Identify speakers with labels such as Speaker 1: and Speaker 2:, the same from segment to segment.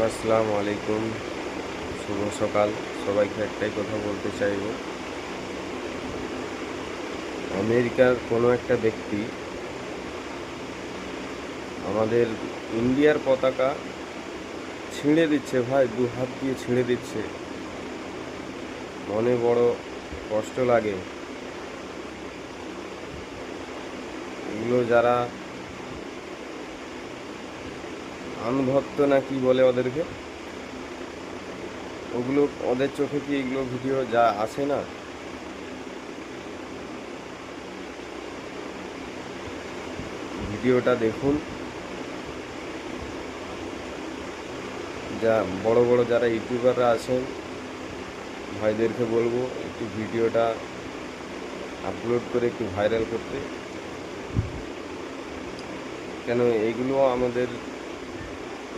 Speaker 1: আসসালামু আলাইকুম, শুভ সকাল। সবাইকে একটাই কথা বলতে চাইব, আমেরিকার কোনো একটা ব্যক্তি আমাদের ইন্ডিয়ার পতাকা ছিঁড়ে দিচ্ছে ভাই, দু হাত দিয়ে ছিঁড়ে দিচ্ছে। মনে বড় কষ্ট লাগে। এগুলো যারা আনভক্ত না কি বলে ওদেরকে, ওগুলো ওদের চোখে কি এগুলো ভিডিও যা আসে না? ভিডিওটা দেখুন। যা বড় বড় যারা ইউটিউবাররা আছেন, ভাইদেরকে বলবো একটু ভিডিওটা আপলোড করে একটু ভাইরাল করতে। কেন এইগুলো আমাদের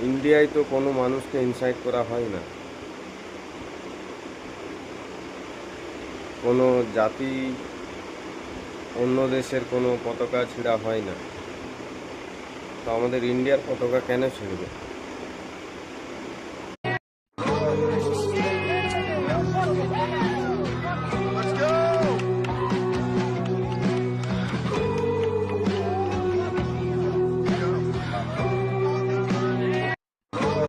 Speaker 1: ইন্ডিয়ায় তো কোনো মানুষকে ইনসাইট করা হয় না, কোনো জাতি অন্য দেশের কোনো পতাকা ছিঁড়া হয় না, তো আমাদের ইন্ডিয়ার পতাকা কেন ছিঁড়বে?